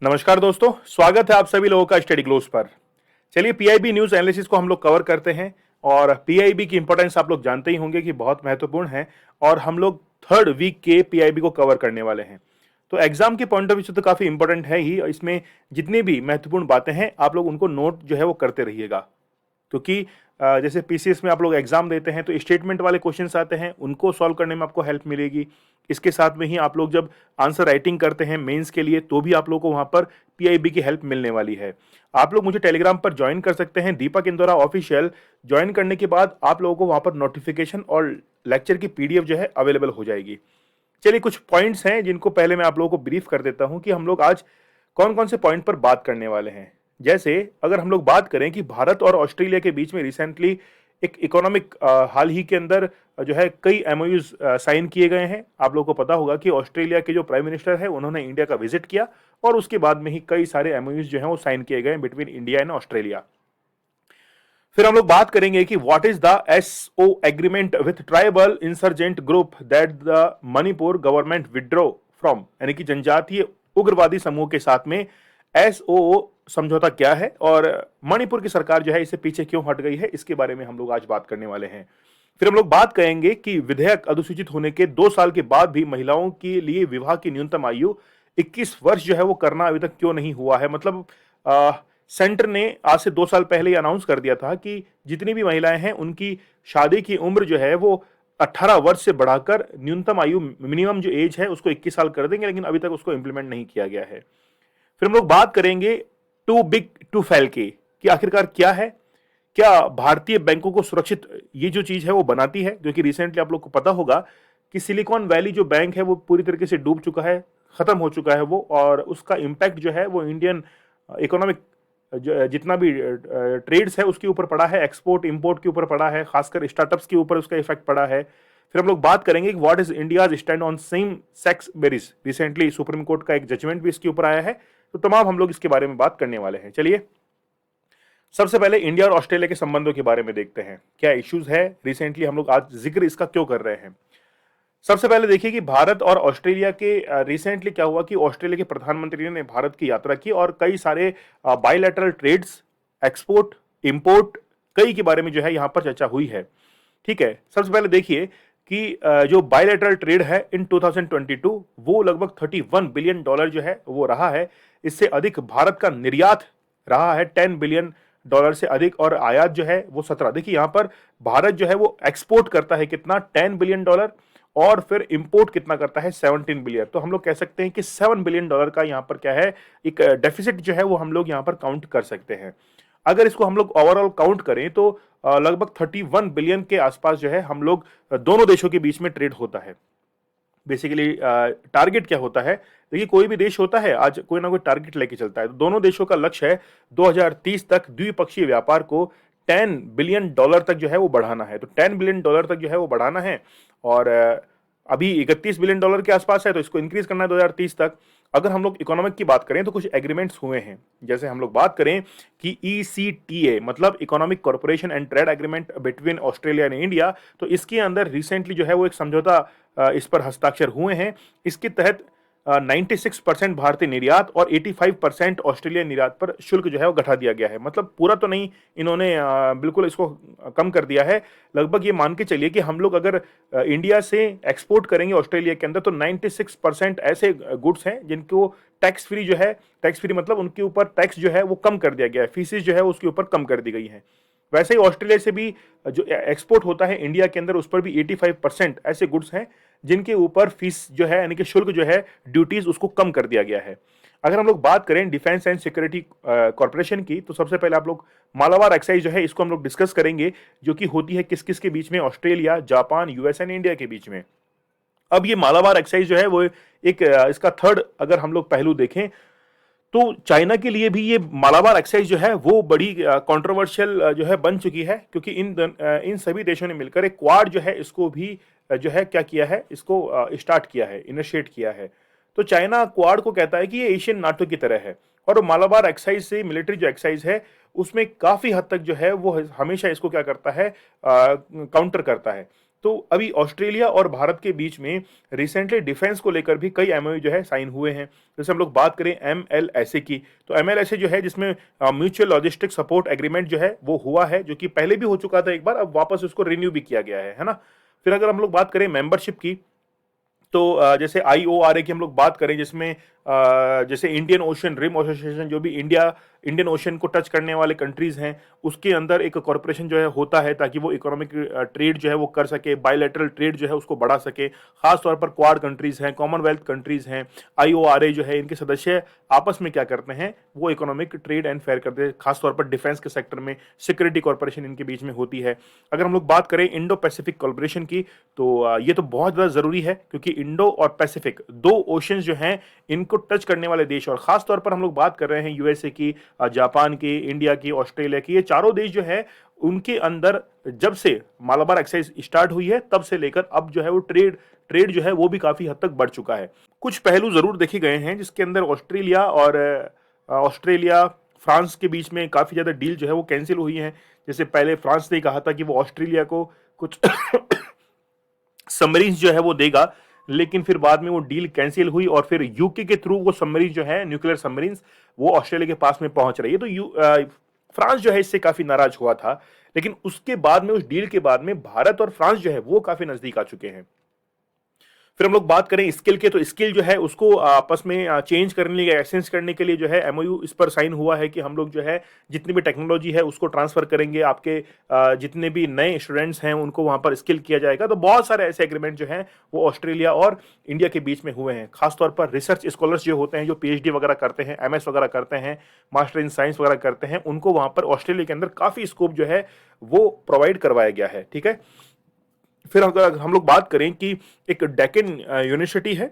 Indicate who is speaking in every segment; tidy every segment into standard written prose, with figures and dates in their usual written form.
Speaker 1: नमस्कार दोस्तों, स्वागत है आप सभी लोगों का स्टडी ग्लोस पर। चलिए पीआईबी न्यूज एनालिसिस को हम लोग कवर करते हैं और पीआईबी की इंपॉर्टेंस आप लोग जानते ही होंगे कि बहुत महत्वपूर्ण है और हम लोग थर्ड वीक के पीआईबी को कवर करने वाले हैं। तो एग्जाम के पॉइंट ऑफ व्यू से तो काफी इंपॉर्टेंट है ही। इसमें जितनी भी महत्वपूर्ण बातें हैं आप लोग उनको नोट जो है वो करते रहिएगा, क्योंकि जैसे पीसीएस में आप लोग एग्जाम देते हैं तो स्टेटमेंट वाले क्वेश्चंस आते हैं, उनको सॉल्व करने में आपको हेल्प मिलेगी। इसके साथ में ही आप लोग जब आंसर राइटिंग करते हैं मेंस के लिए तो भी आप लोग को वहां पर पीआईबी की हेल्प मिलने वाली है। आप लोग मुझे टेलीग्राम पर ज्वाइन कर सकते हैं, दीपक इंदौरा ऑफिशियल। ज्वाइन करने के बाद आप लोगों को वहां पर नोटिफिकेशन और लेक्चर की पीडीएफ जो है अवेलेबल हो जाएगी। चलिए कुछ पॉइंट्स हैं जिनको पहले मैं आप लोगों को ब्रीफ कर देता हूं कि हम लोग आज कौन कौन से पॉइंट पर बात करने वाले हैं। जैसे अगर हम लोग बात करें कि भारत और ऑस्ट्रेलिया के बीच में रिसेंटली एक इकोनॉमिक हाल ही के अंदर जो है कई एमओयूज साइन किए गए हैं। आप लोगों को पता होगा कि ऑस्ट्रेलिया के जो प्राइम मिनिस्टर है उन्होंने इंडिया का विजिट किया और उसके बाद में ही कई सारे एमओयूज जो हैं वो साइन किए गए बिटवीन इंडिया एंड ऑस्ट्रेलिया। फिर हम लोग बात करेंगे कि what is the SO agreement with tribal insurgent group that the Manipur government withdraw from, यानी कि जनजातीय उग्रवादी समूह के साथ में एसओ समझौता क्या है और मणिपुर की सरकार जो है इससे पीछे क्यों हट गई है, इसके बारे में हम लोग आज बात करने वाले हैं। फिर हम लोग बात करेंगे कि विधेयक अधिसूचित होने के 2 साल के बाद भी महिलाओं के लिए विवाह की न्यूनतम आयु 21 वर्ष जो है वो करना अभी तक क्यों नहीं हुआ है। मतलब सेंटर ने आज से 2 साल पहले ही अनाउंस कर दिया था कि जितनी भी महिलाएं हैं उनकी शादी की उम्र जो है वो 18 वर्ष से बढ़ाकर न्यूनतम आयु मिनिमम जो एज है उसको 21 साल कर देंगे, लेकिन अभी तक उसको इंप्लीमेंट नहीं किया गया है। फिर हम लोग बात करेंगे टू बिग टू फेल की कि आखिरकार क्या है, क्या भारतीय बैंकों को सुरक्षित ये जो चीज है वो बनाती है, जो कि रिसेंटली आप लोग को पता होगा कि सिलिकॉन वैली जो बैंक है वो पूरी तरीके से डूब चुका है, खत्म हो चुका है वो, और उसका इंपैक्ट जो है वो इंडियन इकोनॉमिक जितना भी ट्रेड्स है उसके ऊपर पड़ा है, एक्सपोर्ट इंपोर्ट के ऊपर पड़ा है, खासकर स्टार्टअप्स के ऊपर उसका इफेक्ट पड़ा है। फिर हम लोग बात करेंगे कि what is India's stand on same sex marriage, recently supreme court का एक जजमेंट भी इसके ऊपर आया है, तो तमाम हम लोग इसके बारे में बात करने वाले हैं। चलिए सबसे पहले इंडिया और ऑस्ट्रेलिया के संबंधों के बारे में देखते हैं, क्या इश्यूज है रिसेंटली, हम लोग आज जिक्र इसका क्यों कर रहे हैं। सबसे पहले देखिए कि भारत और ऑस्ट्रेलिया के रिसेंटली क्या हुआ कि ऑस्ट्रेलिया के प्रधानमंत्री ने भारत की यात्रा की और कई सारे बायलैटरल ट्रेड्स, एक्सपोर्ट इंपोर्ट, कई के बारे में जो है यहां पर चर्चा हुई है। ठीक है, सबसे पहले देखिए कि जो बायलैटरल ट्रेड है इन 2022 वो लगभग 31 बिलियन डॉलर जो है वो रहा है। इससे अधिक भारत का निर्यात रहा है 10 बिलियन डॉलर से अधिक, और आयात जो है वो 17। देखिए यहां पर भारत जो है वो एक्सपोर्ट करता है कितना, 10 बिलियन डॉलर, और फिर इंपोर्ट कितना करता है, 17 बिलियन। तो हम लोग कह सकते हैं कि 7 बिलियन डॉलर का यहां पर क्या है, एक डेफिसिट जो है वो हम लोग यहां पर काउंट कर सकते हैं। अगर इसको हम लोग ओवरऑल काउंट करें तो लगभग 31 बिलियन के आसपास जो है हम लोग दोनों देशों के बीच में ट्रेड होता है। बेसिकली टारगेट क्या होता है, देखिए कोई भी देश होता है आज कोई ना कोई टारगेट लेके चलता है, तो दोनों देशों का लक्ष्य है 2030 तक द्विपक्षीय व्यापार को 10 बिलियन डॉलर तक जो है वो बढ़ाना है। तो 10 बिलियन डॉलर तक जो है वो बढ़ाना है, और अभी 31 बिलियन डॉलर के आसपास है, तो इसको इंक्रीज करना है 2030 तक। अगर हम लोग इकोनॉमिक की बात करें तो कुछ एग्रीमेंट्स हुए हैं, जैसे हम लोग बात करें कि ईसीटीए मतलब economic corporation and trade agreement between Australia and India, तो इसके अंदर रिसेंटली जो है वो एक समझौता इस पर हस्ताक्षर हुए हैं। इसके तहत 96% भारतीय निर्यात और 85% ऑस्ट्रेलिया निर्यात पर शुल्क जो है वो घटा दिया गया है। मतलब पूरा तो नहीं, इन्होंने बिल्कुल इसको कम कर दिया है। लगभग ये मान के चलिए कि हम लोग अगर इंडिया से एक्सपोर्ट करेंगे ऑस्ट्रेलिया के अंदर तो 96% ऐसे गुड्स हैं जिनको टैक्स फ्री जो है, टैक्स फ्री मतलब उनके ऊपर टैक्स जो है वो कम कर दिया गया है, फीसेस जो है उसके ऊपर कम कर दी गई है। वैसे ही ऑस्ट्रेलिया से भी जो एक्सपोर्ट होता है इंडिया के अंदर उस पर भी 85% ऐसे गुड्स हैं जिनके ऊपर फीस जो है यानी कि शुल्क जो है, ड्यूटीज, उसको कम कर दिया गया है। अगर हम लोग बात करें डिफेंस एंड सिक्योरिटी कॉर्पोरेशन की, तो सबसे पहले आप लोग मालाबार एक्साइज जो है इसको हम लोग डिस्कस करेंगे, जो कि होती है किस किस के बीच में, Australia, Japan, US and India के बीच में। अब ये मालाबार एक्साइज जो है वो एक इसका थर्ड अगर हम लोग पहलू देखें तो चाइना के लिए भी ये मालाबार एक्साइज जो है वो बड़ी कंट्रोवर्शियल जो है बन चुकी है, क्योंकि इन सभी देशों ने मिलकर एक क्वाड जो है इसको भी जो है क्या किया है, इसको स्टार्ट किया है, इनिशिएट किया है। तो चाइना क्वाड को कहता है कि ये एशियन नाटो की तरह है, और मालाबार एक्साइज से मिलिट्री जो एक्साइज है उसमें काफी हद तक जो है वो हमेशा इसको क्या करता है, काउंटर करता है। तो अभी ऑस्ट्रेलिया और भारत के बीच में रिसेंटली डिफेंस को लेकर भी कई एमओयू जो है साइन हुए हैं। जैसे हम लोग बात करें एमएलएसए की, तो एमएलएसए जो है जिसमें म्यूचुअल लॉजिस्टिक सपोर्ट एग्रीमेंट जो है वो हुआ है, जो कि पहले भी हो चुका था एक बार, अब वापस उसको रिन्यू भी किया गया है ना। फिर अगर हम लोग बात करें मेंबरशिप की, तो जैसे आईओआरए की हम लोग बात करें, जिसमें जैसे इंडियन ओशन रिम एसोसिएशन, जो भी इंडियन ओशन को टच करने वाले कंट्रीज हैं, उसके अंदर एक कॉर्पोरेशन जो है होता है, ताकि वो इकोनॉमिक ट्रेड जो है वो कर सके, बायलैटरल ट्रेड जो है उसको बढ़ा सके। खास तौर पर क्वाड कंट्रीज हैं, कॉमनवेल्थ कंट्रीज हैं, आईओआरए जो है इनके सदस्य आपस में क्या करते हैं, वो इकोनॉमिक ट्रेड एंड फेयर करते हैं। खासतौर पर डिफेंस के सेक्टर में सिक्योरिटी कॉर्पोरेशन इनके बीच में होती है। अगर हम लोग बात करें इंडो पैसिफिक कॉर्पोरेशन की, तो ये तो बहुत ज़्यादा ज़रूरी है, क्योंकि इंडो और पैसिफिक दो ओशन जो हैं इनको टच करने वाले देश, और खास तौर पर हम लोग बात कर रहे हैं यूएसए की, जापान की, इंडिया की, ऑस्ट्रेलिया की, ये चारों देश जो है उनके अंदर जब से मालाबार एक्साइज स्टार्ट हुई है तब से लेकर अब जो है वो ट्रेड जो है वो भी काफी हद तक बढ़ चुका है। कुछ पहलू जरूर देखे गए हैं जिसके अंदर ऑस्ट्रेलिया फ्रांस के बीच में काफी ज्यादा डील जो है वो कैंसिल हुई है। जैसे पहले फ्रांस ने कहा था कि वो ऑस्ट्रेलिया को कुछ सबमरीन जो है वो देगा, लेकिन फिर बाद में वो डील कैंसिल हुई और फिर यूके के थ्रू वो सबमरीन जो है, न्यूक्लियर सबमरीन, वो ऑस्ट्रेलिया के पास में पहुंच रही है। तो फ्रांस जो है इससे काफी नाराज हुआ था, लेकिन उसके बाद में, उस डील के बाद में, भारत और फ्रांस जो है वो काफी नजदीक आ चुके हैं। फिर हम लोग बात करें स्किल के, तो स्किल जो है उसको आपस में चेंज करने के, एक्सचेंज करने के लिए जो है एमओयू इस पर साइन हुआ है कि हम लोग जो है जितनी भी टेक्नोलॉजी है उसको ट्रांसफर करेंगे, आपके जितने भी नए स्टूडेंट्स हैं उनको वहां पर स्किल किया जाएगा। तो बहुत सारे ऐसे एग्रीमेंट जो हैं वो ऑस्ट्रेलिया और इंडिया के बीच में हुए हैं। खासतौर पर रिसर्च स्कॉलर्स जो होते हैं, जो पीएचडी वगैरह करते हैं, एमएस वगैरह करते हैं, मास्टर इन साइंस वगैरह करते हैं, उनको वहां पर ऑस्ट्रेलिया के अंदर काफी स्कोप जो है वो प्रोवाइड करवाया गया है। ठीक है। फिर अगर हम लोग बात करें कि एक डेक्कन यूनिवर्सिटी है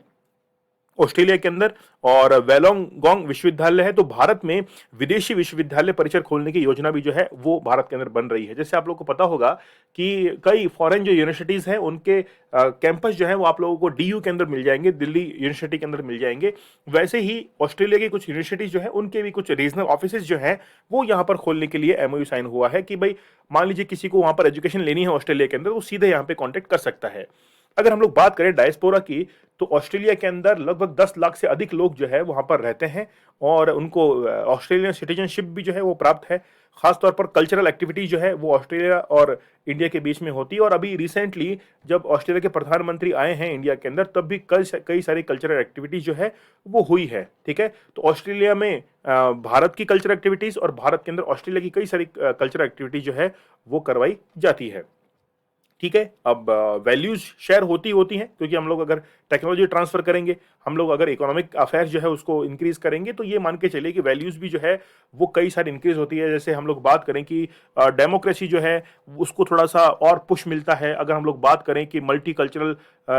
Speaker 1: ऑस्ट्रेलिया के अंदर और वेलोंगोंग विश्वविद्यालय है, तो भारत में विदेशी विश्वविद्यालय परिसर खोलने की योजना भी जो है वो भारत के अंदर बन रही है। जैसे आप लोगों को पता होगा कि कई फॉरेन जो यूनिवर्सिटीज हैं उनके कैंपस जो है वो आप लोगों को डीयू के अंदर मिल जाएंगे, दिल्ली यूनिवर्सिटी के अंदर मिल जाएंगे। वैसे ही ऑस्ट्रेलिया की कुछ यूनिवर्सिटीज जो है उनके भी कुछ रीजनल ऑफिस जो हैं वो यहाँ पर खोलने के लिए एमओयू साइन हुआ है कि भाई मान लीजिए किसी को वहां पर एजुकेशन लेनी है ऑस्ट्रेलिया के अंदर, वो सीधे यहाँ पे कॉन्टेक्ट कर सकता है। अगर हम लोग बात करें डायस्पोरा की, तो ऑस्ट्रेलिया के अंदर लगभग 10 लाख से अधिक लोग जो है वहां पर रहते हैं और उनको ऑस्ट्रेलियन सिटीजनशिप भी जो है वो प्राप्त है। खासतौर पर कल्चरल एक्टिविटीज जो है वो ऑस्ट्रेलिया और इंडिया के बीच में होती है, और अभी रिसेंटली जब ऑस्ट्रेलिया के प्रधानमंत्री आए हैं इंडिया के अंदर तब भी कई सारी कल्चरल एक्टिविटीज जो है वो हुई है। ठीक है। तो ऑस्ट्रेलिया में भारत की कल्चरल एक्टिविटीज और भारत के अंदर ऑस्ट्रेलिया की कई सारी कल्चरल एक्टिविटीज जो है वो करवाई जाती है। ठीक है। अब वैल्यूज शेयर होती हैं, क्योंकि हम लोग अगर टेक्नोलॉजी ट्रांसफर करेंगे, हम लोग अगर इकोनॉमिक अफेयर्स जो है उसको इंक्रीज करेंगे, तो ये मान के चलिए कि वैल्यूज भी जो है वो कई सारी इंक्रीज होती है। जैसे हम लोग बात करें कि डेमोक्रेसी जो है उसको थोड़ा सा और पुश मिलता है। अगर हम लोग बात करें कि मल्टी कल्चरल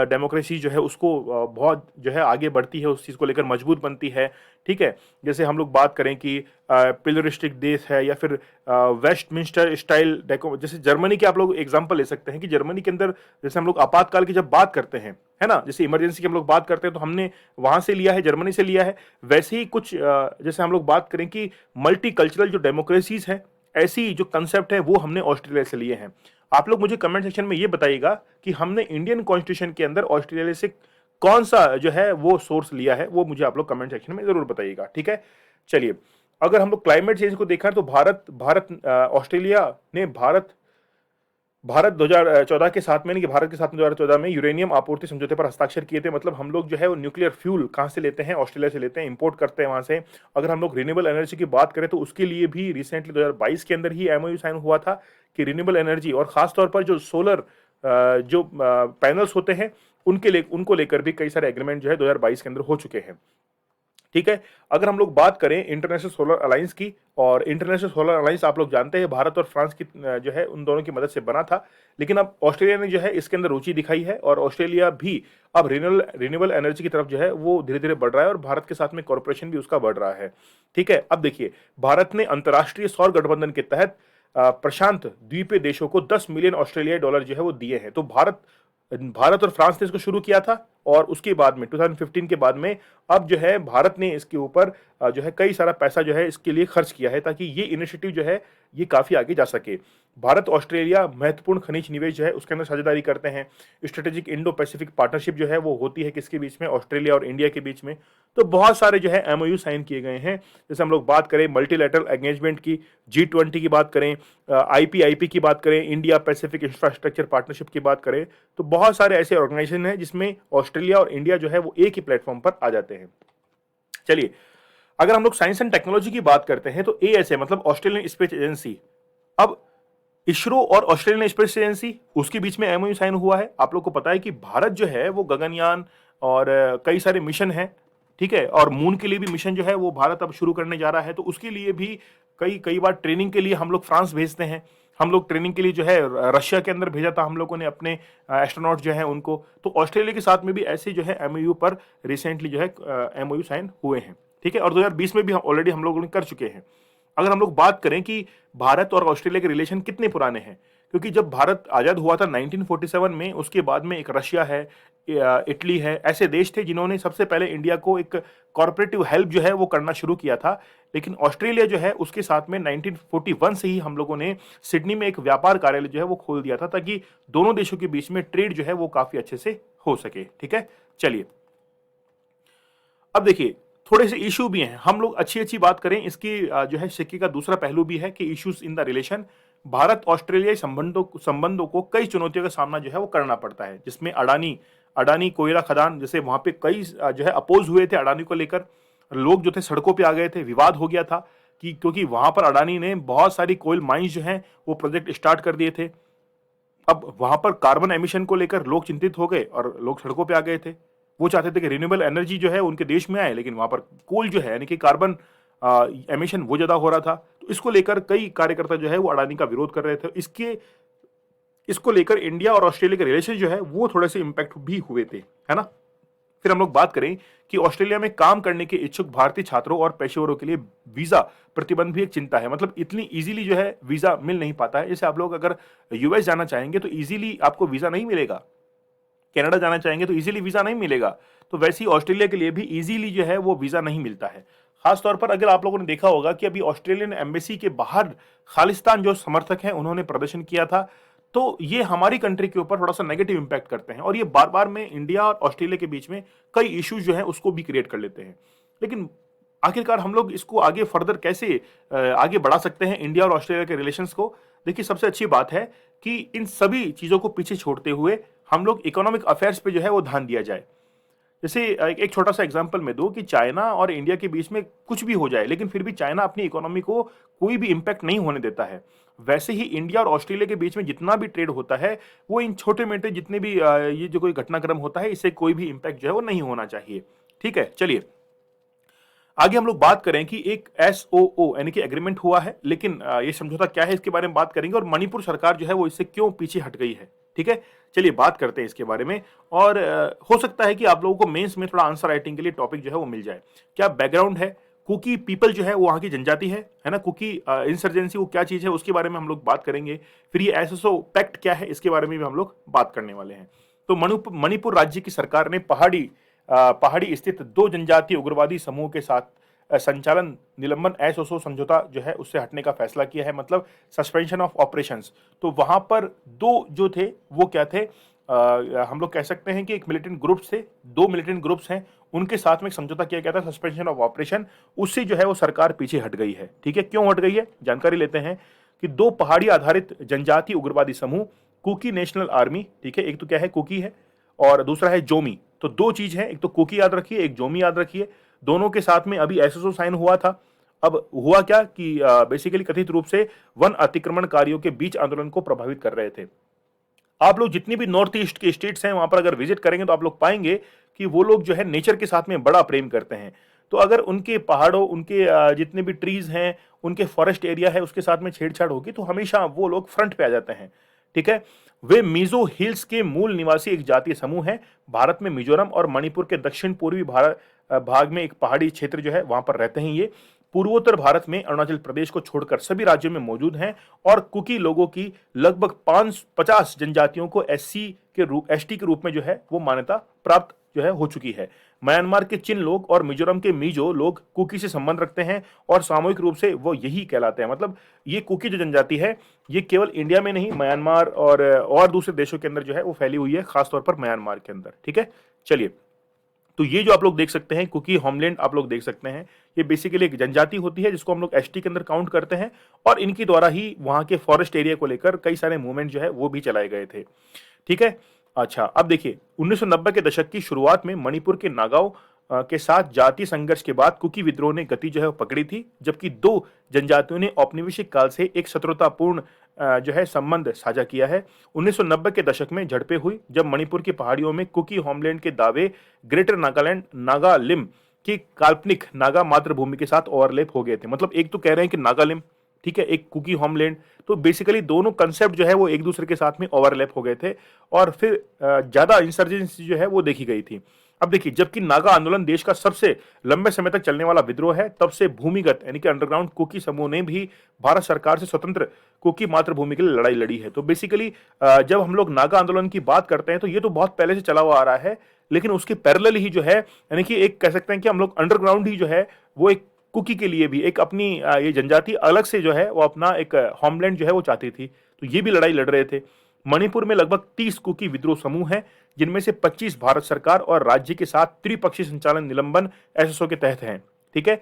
Speaker 1: डेमोक्रेसी जो है उसको बहुत जो है आगे बढ़ती है, उस चीज़ को लेकर मजबूत बनती है। ठीक है। जैसे हम लोग बात करें कि प्लुरलिस्टिक देश है, या फिर वेस्टमिंस्टर स्टाइल डेको, जैसे जर्मनी के आप लोग एग्जांपल ले सकते हैं कि जर्मनी के अंदर जैसे हम लोग आपातकाल की जब बात करते हैं, है ना, जैसे इमरजेंसी की हम लोग बात करते हैं तो हमने वहां से लिया है, जर्मनी से लिया है। वैसे ही कुछ जैसे हम लोग बात करें कि मल्टी कल्चरल जो डेमोक्रेसीज है, ऐसी जो कंसेप्ट है वो हमने ऑस्ट्रेलिया से लिए हैं। आप लोग मुझे कमेंट सेक्शन में ये बताइएगा कि हमने इंडियन कॉन्स्टिट्यूशन के अंदर ऑस्ट्रेलिया से कौन सा जो है वो सोर्स लिया है, वो मुझे आप लोग कमेंट सेक्शन में जरूर बताइएगा। ठीक है। चलिए, अगर हम लोग क्लाइमेट चेंज को देखा तो ऑस्ट्रेलिया ने भारत 2014 के साथ में, नहीं कि भारत के साथ में 2014 में यूरेनियम आपूर्ति समझौते पर हस्ताक्षर किए थे। मतलब हम लोग जो है वो न्यूक्लियर फ्यूल कहाँ से लेते हैं, ऑस्ट्रेलिया से लेते हैं, इंपोर्ट करते हैं वहां से। अगर हम लोग रिन्यूएबल एनर्जी की बात करें तो उसके लिए भी रिसेंटली 2022 के अंदर ही एमओयू साइन हुआ था कि रिन्यूएबल एनर्जी और खासतौर पर जो सोलर जो पैनल्स होते हैं उनको लेकर भी कई सारे एग्रीमेंट जो है 2022 के अंदर हो चुके हैं। ठीक है। अगर हम लोग बात करें इंटरनेशनल सोलर अलायंस की, और इंटरनेशनल सोलर अलायंस आप लोग जानते हैं भारत और फ्रांस की जो है उन दोनों की मदद से बना था, लेकिन अब ऑस्ट्रेलिया ने जो है इसके अंदर रुचि दिखाई है और ऑस्ट्रेलिया भी अब रिन्यूएबल एनर्जी की तरफ जो है वो धीरे धीरे बढ़ रहा है और भारत के साथ में कॉर्पोरेशन भी उसका बढ़ रहा है। ठीक है। अब देखिए, भारत ने अंतर्राष्ट्रीय सौर गठबंधन के तहत प्रशांत द्वीपीय देशों को 10 मिलियन ऑस्ट्रेलियाई डॉलर जो है वो दिए हैं। तो भारत और फ्रांस ने इसको शुरू किया था और उसके बाद में 2015 के बाद में अब जो है भारत ने इसके ऊपर जो है कई सारा पैसा जो है इसके लिए खर्च किया है ताकि ये इनिशिएटिव जो है ये काफी आगे जा सके। भारत ऑस्ट्रेलिया महत्वपूर्ण खनिज निवेश जो है उसके अंदर साझेदारी करते हैं। स्ट्रेटेजिक इंडो पैसिफिक पार्टनरशिप जो है वो होती है किसके बीच में, ऑस्ट्रेलिया और इंडिया के बीच में। तो बहुत सारे जो है एमओयू साइन किए गए हैं। जैसे हम लोग बात करें मल्टीलैटरल एंगेजमेंट की, G20 की बात करें, IPIP की बात करें, इंडिया पैसिफिक इंफ्रास्ट्रक्चर पार्टनरशिप की बात करें, तो बहुत सारे ऐसे ऑर्गेनाइजेशन हैं जिसमें ऑस्ट्रेलिया और इंडिया जो है वो एक ही प्लेटफॉर्म पर आ जाते हैं। चलिए, अगर हम लोग साइंस एंड टेक्नोलॉजी की बात करते हैं तो ASA मतलब ऑस्ट्रेलियन स्पेस एजेंसी, अब इसरो और ऑस्ट्रेलियन स्पेस एजेंसी उसके बीच में एमओयू साइन हुआ है। आप लोग को पता है कि भारत जो है वो गगनयान और कई सारे मिशन हैं, ठीक है, और मून के लिए भी मिशन जो है वो भारत अब शुरू करने जा रहा है। तो उसके लिए भी कई कई बार ट्रेनिंग के लिए हम लोग फ्रांस भेजते हैं। हम लोग ट्रेनिंग के लिए जो है रशिया के अंदर भेजा था हम लोगों ने अपने एस्ट्रोनॉट जो है उनको। तो ऑस्ट्रेलिया के साथ में भी ऐसे जो है एमओयू पर रिसेंटली जो है एमओयू साइन हुए हैं, ठीक है, और 2020 में भी ऑलरेडी हम लोग कर चुके हैं। अगर हम लोग बात करें कि भारत और ऑस्ट्रेलिया के रिलेशन कितने पुराने हैं, क्योंकि जब भारत आजाद हुआ था 1947 में, उसके बाद में एक रशिया है, इटली है, ऐसे देश थे जिन्होंने सबसे पहले इंडिया को एक कॉर्पोरेटिव हेल्प जो है वो करना शुरू किया था। लेकिन ऑस्ट्रेलिया जो है उसके साथ में 1941 से ही हम लोगों ने सिडनी में एक व्यापार कार्यालय जो है वो खोल दिया था ताकि दोनों देशों के बीच में ट्रेड जो है वो काफी अच्छे से हो सके, ठीक है। चलिए, अब देखिए थोड़े से इशू भी हैं, हम लोग अच्छी अच्छी बात करें, इसकी जो है सिक्के का दूसरा पहलू भी है कि issues in the relation. Bharat ऑस्ट्रेलियाई संबंधों को कई चुनौतियों का सामना जो है वो करना पड़ता है, जिसमें अडानी अडानी कोयला खदान, जैसे वहां पे कई जो है अपोज हुए थे अडानी को लेकर, लोग जो थे सड़कों पे आ गए थे, विवाद हो गया था कि क्योंकि वहां पर अडानी ने बहुत सारी कोयल माइंस जो हैं वो प्रोजेक्ट स्टार्ट कर दिए थे। अब वहां पर कार्बन एमिशन को लेकर लोग चिंतित हो गए और लोग सड़कों पे आ गए थे। वो चाहते थे कि रिन्यूएबल एनर्जी जो है उनके देश में आए, लेकिन वहां पर कोल जो है यानी कि कार्बन एमिशन वो ज्यादा हो रहा था। तो इसको लेकर कई कार्यकर्ता जो है वो अडानी का विरोध कर रहे थे। इसको लेकर इंडिया और ऑस्ट्रेलिया के रिलेशन जो है वो थोड़े से इंपैक्ट भी हुए थे, है ना। फिर हम लोग बात करें कि ऑस्ट्रेलिया में काम करने के इच्छुक भारतीय छात्रों और पेशेवरों के लिए वीजा प्रतिबंध भी एक चिंता है। मतलब इतनी इजीली जो है वीजा मिल नहीं पाता है। जैसे आप लोग अगर यूएस जाना चाहेंगे तो इजीली आपको वीजा नहीं मिलेगा, कनाडा जाना चाहेंगे तो इजीली वीजा नहीं मिलेगा। तो वैसे ही ऑस्ट्रेलिया के लिए भी इजीली जो है वो वीजा नहीं मिलता है। खासतौर पर अगर आप लोगों ने देखा होगा कि अभी ऑस्ट्रेलियन एम्बेसी के बाहर खालिस्तान जो समर्थक हैं उन्होंने प्रदर्शन किया था, तो ये हमारी कंट्री के ऊपर थोड़ा सा नेगेटिव इंपैक्ट करते हैं और ये बार बार में इंडिया और ऑस्ट्रेलिया के बीच में कई इश्यूज जो है उसको भी क्रिएट कर लेते हैं। लेकिन आखिरकार हम लोग इसको आगे फर्दर कैसे आगे बढ़ा सकते हैं इंडिया और ऑस्ट्रेलिया के रिलेशंस को। देखिए, सबसे अच्छी बात है कि इन सभी चीजों को पीछे छोड़ते हुए हम लोग इकोनॉमिक अफेयर्स पे जो है वो ध्यान दिया जाए। जैसे एक छोटा सा एग्जांपल मैं दूं कि चाइना और इंडिया के बीच में कुछ भी हो जाए लेकिन फिर भी चाइना अपनी इकोनॉमी को कोई भी इंपैक्ट नहीं होने देता है। वैसे ही इंडिया और ऑस्ट्रेलिया के बीच में जितना भी ट्रेड होता है वो इन छोटे मोटे जितने भी ये जो कोई घटनाक्रम होता है इससे कोई भी इंपैक्ट जो है वो नहीं होना चाहिए, ठीक है। चलिए आगे हम लोग बात करें कि एक SOO यानी कि एग्रीमेंट हुआ है, लेकिन ये समझौता क्या है इसके बारे में बात करेंगे और मणिपुर सरकार जो है वो इससे क्यों पीछे हट गई है, ठीक है। चलिए बात करते हैं इसके बारे में और हो सकता है कि आप लोगों को मेंस में थोड़ा आंसर राइटिंग के लिए टॉपिक जो है वो मिल जाए। क्या बैकग्राउंड है, कुकी पीपल जो है वो वहां की जनजाति है ना। कुकी इंसर्जेंसी वो क्या चीज है उसके बारे में हम लोग बात करेंगे। फिर ये SSO पैक्ट क्या है इसके बारे में भी हम लोग बात करने वाले हैं। तो मणिपुर राज्य की सरकार ने पहाड़ी स्थित 2 जनजातीय उग्रवादी समूह के साथ संचालन निलंबन SSO समझौता जो है उससे हटने का फैसला किया है, मतलब सस्पेंशन ऑफ ऑपरेशंस। तो वहां पर 2 जो थे वो क्या थे, हम लोग कह सकते हैं कि एक मिलिटेंट ग्रुप्स थे, 2 मिलिटेंट ग्रुप्स हैं, उनके साथ में एक समझौता किया गया था सस्पेंशन ऑफ ऑपरेशन। उससे जो है वो सरकार पीछे हट गई है, ठीक है। क्यों हट गई है जानकारी लेते हैं कि 2 पहाड़ी आधारित जनजातीय उग्रवादी समूह, कुकी नेशनल आर्मी, ठीक है, एक तो क्या है कुकी है और दूसरा है जोमी। तो 2 चीज है, एक तो कुकी याद रखिए, एक जोमी याद रखिए। दोनों के साथ में अभी SSO साइन हुआ था। अब हुआ क्या कि बेसिकली कथित रूप से वन अतिक्रमणकारियों के बीच आंदोलन को प्रभावित कर रहे थे। आप लोग जितनी भी नॉर्थ ईस्ट के स्टेट्स हैं वहां पर अगर विजिट करेंगे तो आप लोग पाएंगे कि वो लोग जो है नेचर के साथ में बड़ा प्रेम करते हैं। तो अगर उनके पहाड़ों, उनके जितने भी ट्रीज हैं, उनके फॉरेस्ट एरिया है उसके साथ में छेड़छाड़ होगी तो हमेशा वो लोग फ्रंट पे आ जाते हैं, ठीक है। वे मिजो हिल्स के मूल निवासी एक जातीय समूह है। भारत में मिजोरम और मणिपुर के दक्षिण पूर्वी भाग में एक पहाड़ी क्षेत्र जो है वहां पर रहते हैं। ये पूर्वोत्तर भारत में अरुणाचल प्रदेश को छोड़कर सभी राज्यों में मौजूद हैं और कुकी लोगों की लगभग 50 जनजातियों को ST के रूप में जो है वो मान्यता प्राप्त जो है हो चुकी है। म्यांमार के चिन लोग और मिजोरम के मिजो लोग कुकी से संबंध रखते हैं और सामूहिक रूप से वो यही कहलाते हैं। मतलब ये कुकी जो जनजाति है ये केवल इंडिया में नहीं, म्यांमार और दूसरे देशों के अंदर जो है वो फैली हुई है, खासतौर पर म्यांमार के अंदर। ठीक है, चलिए, तो ये जो आप लोग देख सकते हैं कुकी होमलैंड आप लोग देख सकते हैं, ये बेसिकली एक जनजाति होती है जिसको हम लोग एसटी के अंदर काउंट करते हैं, और इनकी द्वारा ही वहां के फॉरेस्ट एरिया को लेकर कई सारे मूवमेंट जो है वो भी चलाए गए थे। ठीक है, अच्छा अब देखिए 1990 के दशक की शुरुआत में मणिपुर के नागाओं के साथ जातीय संघर्ष के बाद कुकी विद्रोह ने गति जो है पकड़ी थी, जबकि दो जनजातियों ने औपनिवेशिक काल से एक शत्रुतापूर्ण जो है संबंध साझा किया है। 1990 के दशक में झड़पें हुई जब मणिपुर की पहाड़ियों में कुकी होमलैंड के दावे ग्रेटर नागालैंड नागालिम की काल्पनिक नागा मातृभूमि के साथ ओवरलैप हो गए थे। मतलब एक तो कह रहे हैं कि नागालिम, ठीक है, एक कुकी होमलैंड, तो बेसिकली दोनों कंसेप्ट जो है वो एक दूसरे के साथ में ओवरलैप हो गए थे और फिर ज्यादा इंसर्जेंसी जो है वो देखी गई थी। अब देखिए, जबकि नागा आंदोलन देश का सबसे लंबे समय तक चलने वाला विद्रोह है, तब से भूमिगत यानी कि अंडरग्राउंड कुकी समूह ने भी भारत सरकार से स्वतंत्र कुकी मातृभूमि के लिए लड़ाई लड़ी है। तो बेसिकली जब हम लोग नागा आंदोलन की बात करते हैं तो ये तो बहुत पहले से चला हुआ आ रहा है, लेकिन उसके पैरेलल ही जो है यानी कि एक कह सकते हैं कि हम लोग अंडरग्राउंड ही जो है वो एक कुकी के लिए भी एक अपनी ये जनजाति अलग से जो है वो अपना एक होमलैंड जो है वो चाहती थी, तो ये भी लड़ाई लड़ रहे थे। मणिपुर में लगभग 30 कुकी विद्रोह समूह हैं, जिनमें से 25 भारत सरकार और राज्य के साथ त्रिपक्षीय संचालन निलंबन एसएसओ के तहत हैं। ठीक है,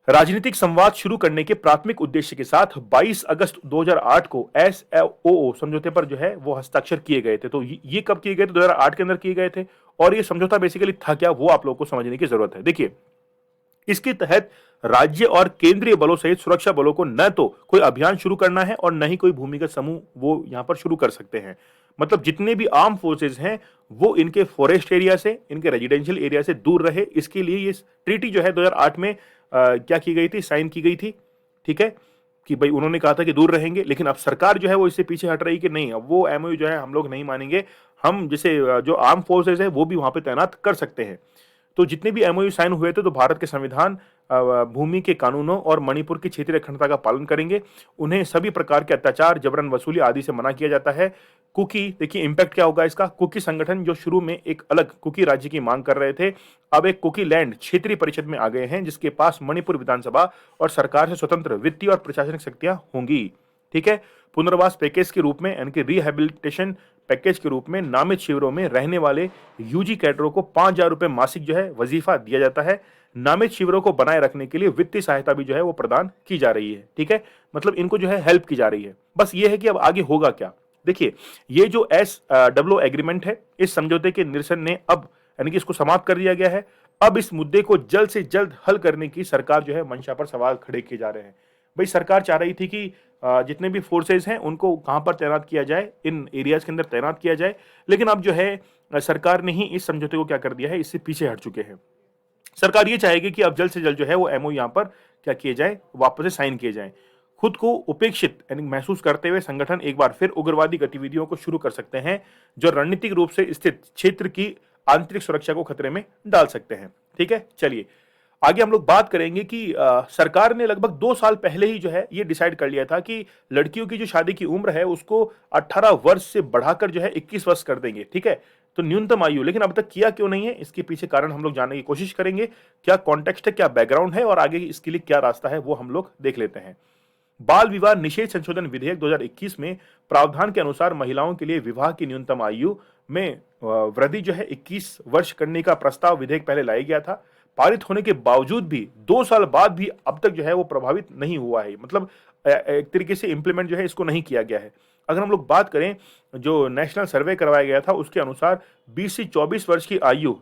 Speaker 1: राजनीतिक संवाद शुरू करने के प्राथमिक उद्देश्य के साथ 22 अगस्त 2008 को एसओओ समझौते पर जो है वो हस्ताक्षर किए गए थे। तो ये कब किए गए थे? 2008 के अंदर किए गए थे। और ये समझौता बेसिकली था क्या, वो आप लोगों को समझने की जरूरत है। देखिए, इसके तहत राज्य और केंद्रीय बलों सहित सुरक्षा बलों को न तो कोई अभियान शुरू करना है और न ही कोई भूमिगत समूह वो यहां पर शुरू कर सकते हैं। मतलब जितने भी आर्म फोर्सेस हैं वो इनके फॉरेस्ट एरिया से, इनके रेजिडेंशियल एरिया से दूर रहे, इसके लिए ये ट्रीटी जो है 2008 में क्या की गई थी, साइन की गई थी। ठीक है, कि भाई उन्होंने कहा था कि दूर रहेंगे, लेकिन अब सरकार जो है वो इससे पीछे हट रही कि नहीं, अब वो एमओयू जो है हम लोग नहीं मानेंगे, हम जैसे जो आर्म फोर्सेस है वो भी वहां पे तैनात कर सकते हैं। तो जितने भी एमओयू साइन हुए थे तो भारत के संविधान, भूमि के कानूनों और मणिपुर की क्षेत्रीय अखंडता का पालन करेंगे। उन्हें सभी प्रकार के अत्याचार, जबरन वसूली आदि से मना किया जाता है। कुकी, देखिए इंपैक्ट क्या होगा इसका। कुकी संगठन जो शुरू में एक अलग कुकी राज्य की मांग कर रहे थे, अब एक कुकी लैंड क्षेत्रीय परिषद में आ गए हैं, जिसके पास मणिपुर विधानसभा और सरकार से स्वतंत्र वित्तीय और प्रशासनिक शक्तियां होंगी। ठीक है, पुनर्वास पैकेज के रूप में यानी कि रिहेबिलिटेशन पैकेज के रूप में नामित शिविरों में रहने वाले यूजी कैडरों को 5,000 रुपए मासिक जो है वजीफा दिया जाता है। नामित शिविरों को बनाए रखने के लिए वित्तीय सहायता भी जो है वो प्रदान की जा रही है। ठीक है, मतलब इनको जो है हेल्प की जा रही है। बस ये है कि अब आगे होगा क्या। देखिए, ये जो एसडब्ल्यू एग्रीमेंट है, इस समझौते के निरसन ने अब यानी कि इसको समाप्त कर दिया गया है। अब इस मुद्दे को जल्द से जल्द हल करने की सरकार जो है मंशा पर सवाल खड़े किए जा रहे हैं। भाई सरकार चाह रही थी कि जितने भी फोर्सेज हैं उनको कहां पर तैनात किया जाए, इन एरियाज के अंदर तैनात किया जाए, लेकिन अब जो है सरकार ने ही इस समझौते को क्या कर दिया है, इससे पीछे हट चुके हैं। सरकार ये चाहेगी कि अब जल्द से जल्द जो है वो एमओ यहां पर क्या किए जाए, वापस से साइन किए जाए। खुद को उपेक्षित यानी महसूस करते हुए संगठन एक बार फिर उग्रवादी गतिविधियों को शुरू कर सकते हैं, जो रणनीतिक रूप से स्थित क्षेत्र की आंतरिक सुरक्षा को खतरे में डाल सकते हैं। ठीक है, चलिए आगे हम लोग बात करेंगे कि सरकार ने लगभग 2 साल पहले ही जो है ये डिसाइड कर लिया था कि लड़कियों की जो शादी की उम्र है उसको 18 वर्ष से बढ़ाकर जो है 21 वर्ष कर देंगे। ठीक है, तो न्यूनतम आयु, लेकिन अब तक किया क्यों नहीं है, इसके पीछे कारण हम लोग जानने की कोशिश करेंगे। क्या कॉन्टेक्स्ट है, क्या बैकग्राउंड है और आगे इसके लिए क्या रास्ता है, वो हम लोग देख लेते हैं। बाल विवाह निषेध संशोधन विधेयक 2021 में प्रावधान के अनुसार महिलाओं के लिए विवाह की न्यूनतम आयु में वृद्धि जो है 21 वर्ष करने का प्रस्ताव विधेयक पहले लाया गया था। पारित होने के बावजूद भी 2 साल बाद भी अब तक जो है वो प्रभावित नहीं हुआ है, मतलब एक तरीके से इंप्लीमेंट जो है इसको नहीं किया गया है। अगर हम लोग बात करें, जो नेशनल सर्वे करवाया गया था उसके अनुसार 20 से 24 वर्ष की आयु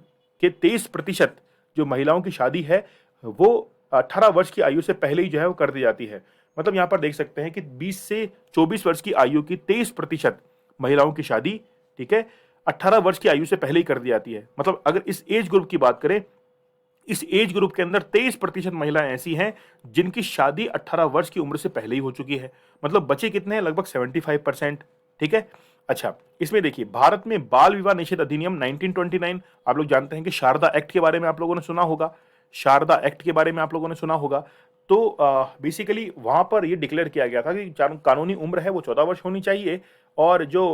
Speaker 1: के 23% जो महिलाओं की शादी है वो 18 वर्ष की आयु से पहले ही जो है वो कर दी जाती है। मतलब यहाँ पर देख सकते हैं कि 20 से 24 वर्ष की आयु की 23% महिलाओं की शादी, ठीक है, 18 वर्ष की आयु से पहले ही कर दी जाती है। मतलब अगर इस एज ग्रुप की बात करें, इस एज ग्रुप के अंदर 23% महिलाएं ऐसी हैं जिनकी शादी 18 वर्ष की उम्र से पहले ही हो चुकी है। मतलब बचे कितने हैं, लगभग 75%। ठीक है, अच्छा इसमें देखिए, भारत में बाल विवाह निषेध अधिनियम 1929, आप लोग जानते हैं कि शारदा एक्ट के बारे में आप लोगों ने सुना होगा, शारदा एक्ट के बारे में आप लोगों ने सुना होगा। तो बेसिकली वहां पर यह डिक्लेयर किया गया था कि कानूनी उम्र है वो 14 वर्ष होनी चाहिए और जो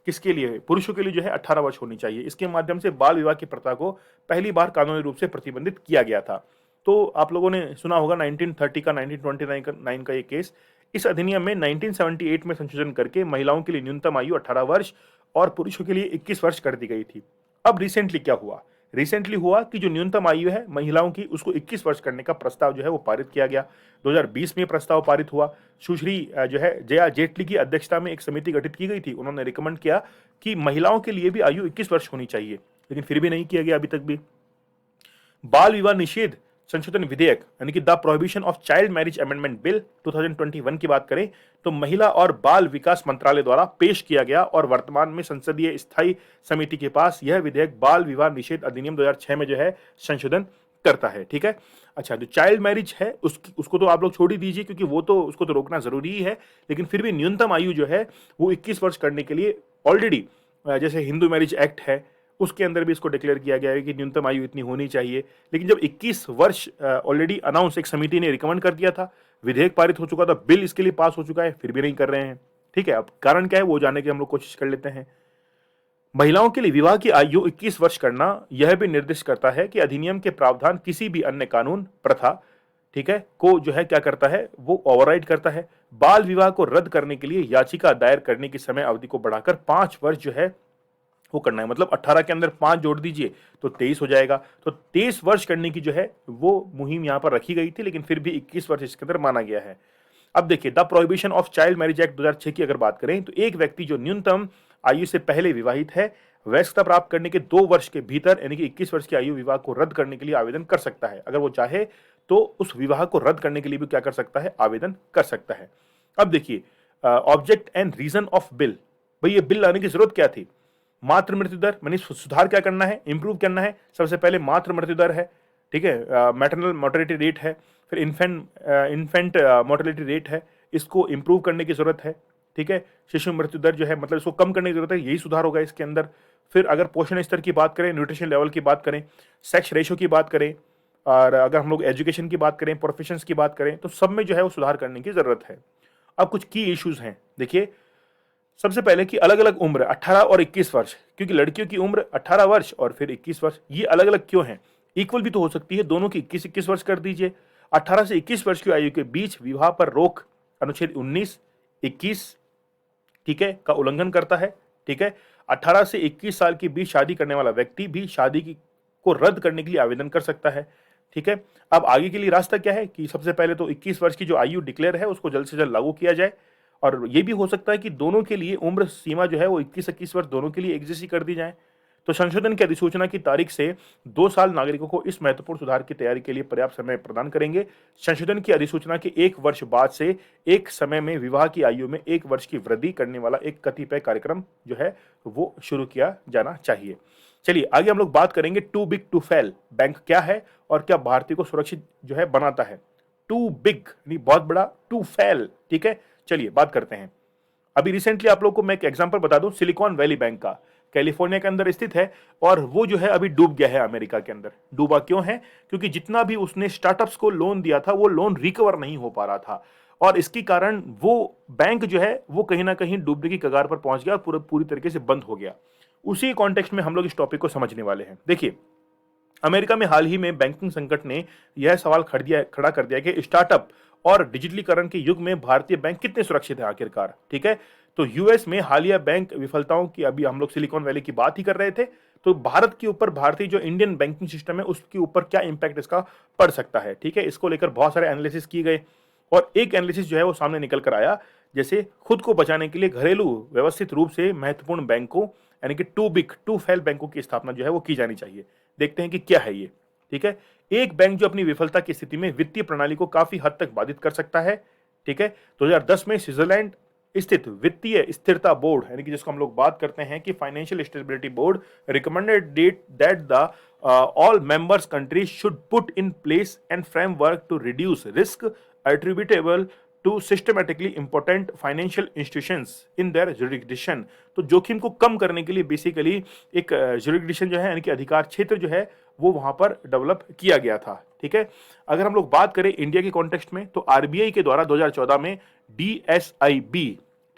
Speaker 1: किसके लिए? पुरुषों के लिए जो है 18 वर्ष होनी चाहिए। इसके माध्यम से बाल विवाह की प्रथा को पहली बार कानूनी रूप से प्रतिबंधित किया गया था। तो आप लोगों ने सुना होगा 1930 का 1929 का 9 का ये केस। इस अधिनियम में 1978 में संशोधन करके महिलाओं के लिए न्यूनतम आयु 18 वर्ष और पुरुषों के लिए 21 वर्ष कर दी गई थी। अब रिसेंटली क्या हुआ? रिसेंटली हुआ कि जो न्यूनतम आयु है महिलाओं की, उसको 21 वर्ष करने का प्रस्ताव जो है वो पारित किया गया। 2020 में ये प्रस्ताव पारित हुआ। सुश्री जो है जया जेटली की अध्यक्षता में एक समिति गठित की गई थी। उन्होंने रिकमेंड किया कि महिलाओं के लिए भी आयु 21 वर्ष होनी चाहिए, लेकिन फिर भी नहीं किया गया अभी तक भी। बाल विवाह निषेध संशोधन विधेयक यानी कि the prohibition of child marriage amendment bill 2021 की बात करें तो महिला और बाल विकास मंत्रालय द्वारा पेश किया गया और वर्तमान में संसदीय स्थायी समिति के पास यह विधेयक बाल विवाह निषेध अधिनियम 2006 में जो है संशोधन करता है। ठीक है। अच्छा, जो चाइल्ड मैरिज है उसको तो आप लोग छोड़ ही दीजिए, क्योंकि वो तो उसको तो रोकना जरूरी ही है, लेकिन फिर भी न्यूनतम आयु जो है वो 21 वर्ष करने के लिए ऑलरेडी जैसे हिंदू मैरिज एक्ट है उसके अंदर भी इसको डिक्लेयर किया गया है कि न्यूनतम आयु इतनी होनी चाहिए। लेकिन जब 21 वर्ष ऑलरेडी अनाउंस एक समिति ने रिकमेंड कर दिया था, विधेयक पारित हो चुका था, बिल इसके लिए पास हो चुका है, फिर भी नहीं कर रहे हैं। ठीक है, अब कारण क्या है वो जानने की हम लोग कोशिश कर लेते हैं। महिलाओं के लिए विवाह की आयु 21 वर्ष करना यह भी निर्दिष्ट करता है कि अधिनियम के प्रावधान किसी भी अन्य कानून प्रथा, ठीक है, को जो है क्या करता है वो ओवरराइड करता है। बाल विवाह को रद्द करने के लिए याचिका दायर करने की समय अवधि को बढ़ाकर 5 वर्ष जो है वो करना है। मतलब 18 के अंदर 5 जोड़ दीजिए तो 23 हो जाएगा। तो 23 वर्ष करने की जो है वो मुहिम यहां पर रखी गई थी, लेकिन फिर भी 21 वर्ष इसके अंदर माना गया है। अब देखिए, the prohibition of child marriage act 2006 की अगर बात करें तो एक व्यक्ति जो न्यूनतम आयु से पहले विवाहित है वयस्कता प्राप्त करने के 2 वर्ष के भीतर यानी कि 21 वर्ष की आयु विवाह को रद्द करने के लिए आवेदन कर सकता है। अगर वो चाहे तो उस विवाह को रद्द करने के लिए भी क्या कर सकता है, आवेदन कर सकता है। अब देखिए, object and reason of bill, भाई ये बिल लाने की जरूरत क्या थी? मातृ मृत्यु दर, मानी सुधार क्या करना है, इंप्रूव करना है। सबसे पहले मातृ मृत्यु दर है, ठीक है, मैटरनल मोर्टेलिटी रेट है, फिर इन्फेंट मोर्टेलिटी रेट है, इसको इंप्रूव करने की जरूरत है। ठीक है, शिशु मृत्यु दर जो है मतलब इसको कम करने की जरूरत है, यही सुधार होगा इसके अंदर। फिर अगर पोषण स्तर की बात करें, न्यूट्रिशन लेवल की बात करें, सेक्स रेशो की बात करें, और अगर हम लोग एजुकेशन की बात करें, प्रोफेशंस की बात करें, तो सब में जो है वो सुधार करने की जरूरत है। अब कुछ की इश्यूज हैं, देखिए सबसे पहले कि अलग अलग उम्र 18 और 21 वर्ष, क्योंकि लड़कियों की उम्र 18 वर्ष और फिर 21 वर्ष, ये अलग अलग क्यों हैं? इक्वल भी तो हो सकती है, दोनों की 21-21 वर्ष कर दीजिए। 18 से 21 वर्ष की आयु के बीच विवाह पर रोक अनुच्छेद 19, 21, ठीक है, का उल्लंघन करता है। ठीक है, 18 से 21 साल के बीच शादी करने वाला व्यक्ति भी शादी की को रद्द करने के लिए आवेदन कर सकता है। ठीक है, अब आगे के लिए रास्ता क्या है कि सबसे पहले तो 21 वर्ष की जो आयु डिक्लेयर है उसको जल्द से जल्द लागू किया जाए, और ये भी हो सकता है कि दोनों के लिए उम्र सीमा जो है वो 21-21 वर्ष दोनों के लिए एक जैसी कर दी जाए। तो संशोधन की अधिसूचना की तारीख से 2 साल नागरिकों को इस महत्वपूर्ण सुधार की तैयारी के लिए पर्याप्त समय प्रदान करेंगे। संशोधन की अधिसूचना के 1 वर्ष बाद से एक समय में विवाह की आयु में 1 वर्ष की वृद्धि करने वाला एक कतिपय कार्यक्रम जो है वो शुरू किया जाना चाहिए। चलिए आगे हम लोग बात करेंगे too big to fail bank क्या है और क्या भारतीय को सुरक्षित जो है बनाता है। टू बिग यानी बहुत बड़ा, टू फेल, ठीक है। चलिए बात करते हैं। अभी रिसेंटली आप लोग को मैं एक एग्जांपल बता दूं, सिलिकॉन वैली बैंक का, कैलिफोर्निया के अंदर स्थित है, और वो जो है अभी डूब गया है अमेरिका के अंदर। डूबा क्यों है? क्योंकि जितना भी उसने स्टार्टअप्स को लोन दिया था वो लोन रिकवर नहीं हो पा रहा था, और इसके कारण वो बैंक जो है वो कहीं ना कहीं डूबने की कगार पर पहुंच गया और पूरी तरीके से बंद हो गया। उसी कॉन्टेक्स्ट में हम लोग इस टॉपिक को समझने वाले हैं। देखिए, अमेरिका में हाल ही में बैंकिंग संकट ने यह सवाल खड़ा कर दिया कि स्टार्टअप और डिजिटलीकरण के युग में भारतीय बैंक कितने सुरक्षित है आखिरकार। ठीक है, तो यूएस में हालिया बैंक विफलताओं की, अभी हम लोग सिलिकॉन वैली की बात ही कर रहे थे, तो भारत के ऊपर, भारतीय जो इंडियन बैंकिंग सिस्टम है उसके ऊपर क्या इंपैक्ट इसका पड़ सकता है। ठीक है, इसको लेकर बहुत सारे एनालिसिस किए गए, और एक एनालिसिस जो है वो सामने निकल कर आया, जैसे खुद को बचाने के लिए घरेलू व्यवस्थित रूप से महत्वपूर्ण बैंकों यानी कि टू बिग टू फेल बैंकों की स्थापना जो है वो की जानी चाहिए। देखते हैं कि क्या है ये। ठीक है, एक बैंक जो अपनी विफलता की स्थिति में वित्तीय प्रणाली को काफी हद तक बाधित कर सकता है। ठीक है, 2010 में स्विट्जरलैंड स्थित वित्तीय स्थिरता बोर्ड यानी कि जिसको हम लोग बात करते हैं कि financial stability board recommended that the all member countries should put in place and framework to reduce risk attributable to systematically important financial institutions in their jurisdiction। तो जोखिम को कम करने के लिए बेसिकली एक jurisdiction जो है यानी कि अधिकार क्षेत्र जो है वो वहां पर डेवलप किया गया था। ठीक है, अगर हम लोग बात करें इंडिया के कॉन्टेक्स्ट में, तो आरबीआई के द्वारा 2014 में DSIB,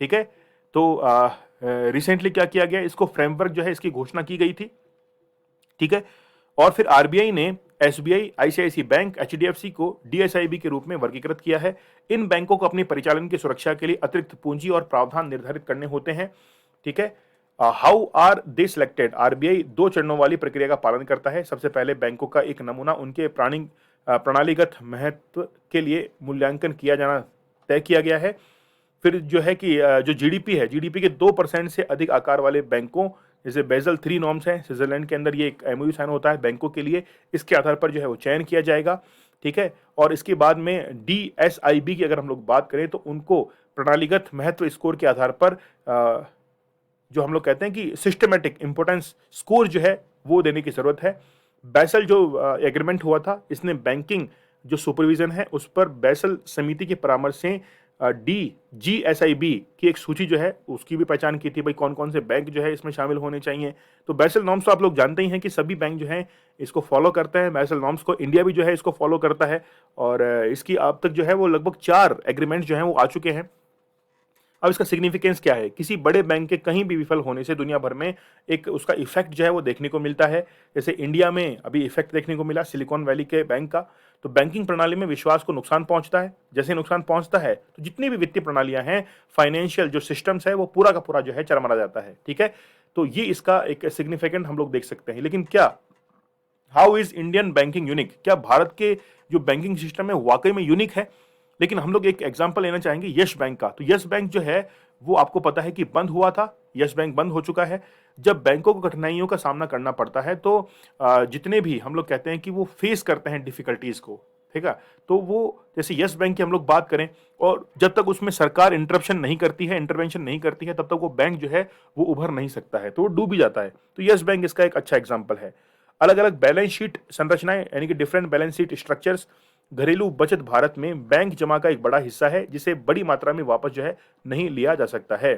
Speaker 1: ठीक है, तो रिसेंटली क्या किया गया, इसको फ्रेमवर्क जो है इसकी घोषणा की गई थी, ठीक है। और फिर आरबीआई ने एसबीआई, आईसीआईसी बैंक, एचडीएफसी को डीएसआईबी के रूप में वर्गीकृत किया है। इन बैंकों को अपनी परिचालन की सुरक्षा के लिए अतिरिक्त पूंजी और प्रावधान निर्धारित करने होते हैं, ठीक है। How are they selected? RBI 2 चरणों वाली प्रक्रिया का पालन करता है। सबसे पहले बैंकों का एक नमूना उनके प्रणालीगत महत्व के लिए मूल्यांकन किया जाना तय किया गया है। फिर जो है कि जो जीडीपी है, जीडीपी के 2% से अधिक आकार वाले बैंकों, जैसे बेजल 3 नॉर्म्स हैं, स्विट्जरलैंड के अंदर ये एक एमओयू साइन होता है बैंकों के लिए, इसके आधार पर जो है वो चयन किया जाएगा, ठीक है। और इसके बाद में डीएसआईबी की अगर हम लोग बात करें तो उनको प्रणालीगत महत्व स्कोर के आधार पर जो हम लोग कहते हैं कि सिस्टमेटिक इंपोर्टेंस स्कोर जो है वो देने की जरूरत है। बैसल जो एग्रीमेंट हुआ था, इसने बैंकिंग जो सुपरविजन है उस पर बैसल समिति के परामर्श से जीएसआईबी की एक सूची जो है उसकी भी पहचान की थी, भाई कौन कौन से बैंक जो है इसमें शामिल होने चाहिए। तो बैसल नॉर्म्स तो आप लोग जानते ही हैं कि सभी बैंक जो हैं इसको फॉलो करते हैं। बैसल नॉर्म्स को इंडिया भी जो है इसको फॉलो करता है, और इसकी अब तक जो है वो लगभग 4 एग्रीमेंट जो हैं वो आ चुके हैं। अब इसका सिग्निफिकेंस क्या है? किसी बड़े बैंक के कहीं भी विफल होने से दुनिया भर में एक उसका इफेक्ट जो है वो देखने को मिलता है। जैसे इंडिया में अभी इफेक्ट देखने को मिला सिलिकॉन वैली के बैंक का। तो बैंकिंग प्रणाली में विश्वास को नुकसान पहुंचता है। जैसे नुकसान पहुंचता है तो जितनी भी वित्तीय प्रणालियां हैं, फाइनेंशियल जो सिस्टम्स है, वो पूरा का पूरा जो है चरमरा जाता है, ठीक है। तो ये इसका एक सिग्निफिकेंट हम लोग देख सकते हैं। लेकिन क्या how is Indian banking unique? क्या भारत के जो बैंकिंग सिस्टम है वाकई में यूनिक है? लेकिन हम लोग एक एग्जांपल लेना चाहेंगे यस बैंक का। तो यस बैंक जो है वो आपको पता है कि बंद हुआ था। यस बैंक बंद हो चुका है। जब बैंकों को कठिनाइयों का सामना करना पड़ता है तो जितने भी हम लोग कहते हैं कि वो फेस करते हैं डिफिकल्टीज को, ठीक है। तो वो जैसे यस बैंक की हम लोग बात करें, और जब तक उसमें सरकार इंटरप्शन नहीं करती है, इंटरवेंशन नहीं करती है, तब तक वो बैंक जो है वो उभर नहीं सकता है, तो वो डूब ही जाता है। तो यस बैंक इसका एक अच्छा एग्जाम्पल है। अलग अलग बैलेंस शीट संरचनाएं यानी कि डिफरेंट बैलेंस शीट स्ट्रक्चर्स। घरेलू बचत भारत में बैंक जमा का एक बड़ा हिस्सा है जिसे बड़ी मात्रा में वापस जो है नहीं लिया जा सकता है,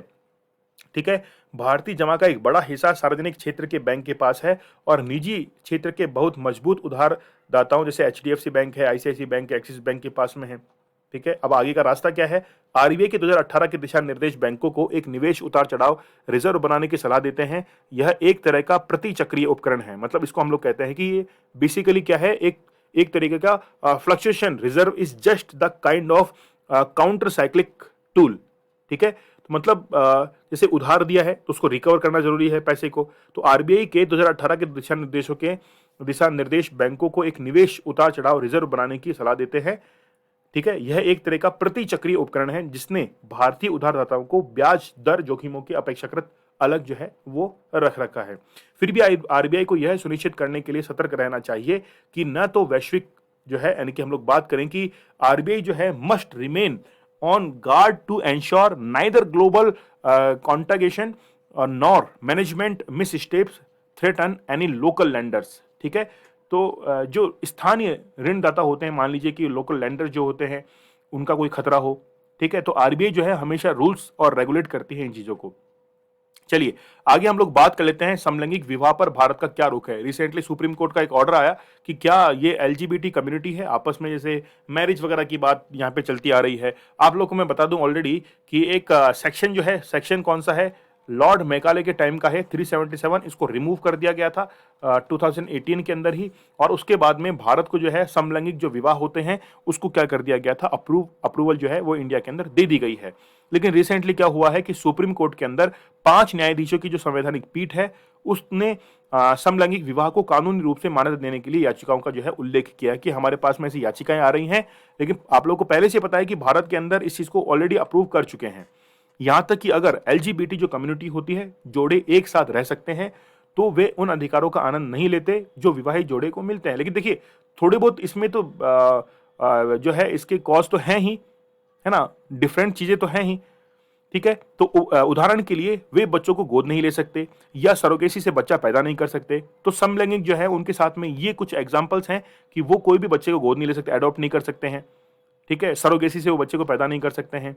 Speaker 1: ठीक है। भारतीय जमा का एक बड़ा हिस्सा सार्वजनिक क्षेत्र के बैंक के पास है और निजी क्षेत्र के बहुत मजबूत उधारदाताओं जैसे एचडीएफसी बैंक है, आईसीआईसी बैंक है, एक्सिस बैंक के पास में है, ठीक है। अब आगे का रास्ता क्या है? आरबीआई के 2018 के दिशा निर्देश बैंकों को एक निवेश उतार चढ़ाव रिजर्व बनाने की सलाह देते हैं। यह एक तरह का प्रतिचक्रीय उपकरण है। मतलब इसको हम लोग कहते हैं कि ये बेसिकली क्या है, एक तरीके का fluctuation reserve is just the kind of counter cyclic tool, ठीक है। तो मतलब जैसे उधार दिया है तो उसको रिकवर करना जरूरी है पैसे को। तो आरबीआई के 2018 के दिशा निर्देश बैंकों को एक निवेश उतार चढ़ाव रिजर्व बनाने की सलाह देते हैं, ठीक है। यह एक तरह का प्रतिचक्रीय उपकरण है जिसने भारतीय उधारदाताओं को ब्याज दर जोखिमों की अपेक्षाकृत अलग जो है वो रख रखा है। फिर भी आरबीआई को यह सुनिश्चित करने के लिए सतर्क रहना चाहिए कि न तो वैश्विक जो है, यानी कि हम लोग बात करें कि आरबीआई जो है must remain on guard to ensure neither global contagion nor management missteps threaten any local lenders, ठीक है। तो जो स्थानीय ऋणदाता होते हैं, मान लीजिए कि लोकल लैंडर जो होते हैं उनका कोई खतरा हो, ठीक है, तो आरबीआई जो है हमेशा रूल्स और रेगुलेट करती है इन चीजों को। चलिए आगे हम लोग बात कर लेते हैं समलैंगिक विवाह पर भारत का क्या रुख है। रिसेंटली सुप्रीम कोर्ट का एक ऑर्डर आया कि क्या ये एलजीबीटी कम्युनिटी है आपस में, जैसे मैरिज वगैरह की बात यहाँ पे चलती आ रही है। आप लोग को मैं बता दूं ऑलरेडी कि एक सेक्शन जो है, सेक्शन कौन सा है, लॉर्ड मैकाले के टाइम का है 377, इसको रिमूव कर दिया गया था 2018 के अंदर ही। और उसके बाद में भारत को जो है समलैंगिक जो विवाह होते हैं उसको क्या कर दिया गया था, अप्रूवल जो है वो इंडिया के अंदर दे दी गई है। लेकिन रिसेंटली क्या हुआ है कि सुप्रीम कोर्ट के अंदर 5 न्यायाधीशों की जो संवैधानिक पीठ है उसने समलैंगिक विवाह को कानूनी रूप से मान्यता देने के लिए याचिकाओं का जो है उल्लेख किया कि हमारे पास में ऐसी याचिकाएं आ रही हैं। लेकिन आप लोगों को पहले से पता है कि भारत के अंदर इस चीज को ऑलरेडी अप्रूव कर चुके हैं। यहां तक कि अगर एलजीबीटी जो कम्युनिटी होती है, जोड़े एक साथ रह सकते हैं, तो वे उन अधिकारों का आनंद नहीं लेते जो विवाहित जोड़े को मिलते हैं। लेकिन देखिए थोड़े बहुत इसमें तो जो है इसके कॉज तो हैं ही, है ना, डिफरेंट चीजें तो हैं ही, ठीक है। तो उदाहरण के लिए वे बच्चों को गोद नहीं ले सकते या सरोगेसी से बच्चा पैदा नहीं कर सकते। तो समलैंगिक जो है उनके साथ में ये कुछ एग्जांपल्स हैं कि वो कोई भी बच्चे को गोद नहीं ले सकते, अडॉप्ट नहीं कर सकते हैं, ठीक है। सरोगेसी से वो बच्चे को पैदा नहीं कर सकते हैं।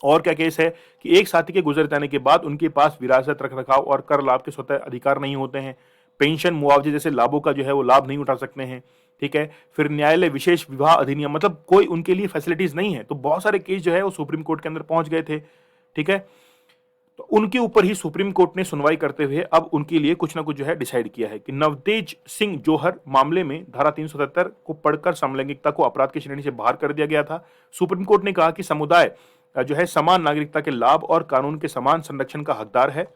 Speaker 1: और क्या केस है कि एक साथी के गुजर जाने के बाद उनके पास विरासत, रखरखाव और कर लाभ के स्वतः अधिकार नहीं होते हैं। पेंशन, मुआवजे जैसे लाभों का जो है वो लाभ नहीं उठा सकते हैं, ठीक है। फिर न्यायालय विशेष विवाह अधिनियम, मतलब कोई उनके लिए फैसिलिटीज नहीं है। तो बहुत सारे केस जो है वो सुप्रीम कोर्ट के अंदर पहुंच गए थे, ठीक है। तो उनके ऊपर ही सुप्रीम कोर्ट ने सुनवाई करते हुए अब उनके लिए कुछ ना कुछ जो है डिसाइड किया है कि नवतेज सिंह जोहर मामले में धारा 377 को पढ़कर समलैंगिकता को अपराध की श्रेणी से बाहर कर दिया गया था। सुप्रीम कोर्ट ने कहा कि समुदाय जो है समान नागरिकता के लाभ और कानून के समान संरक्षण का हकदार है।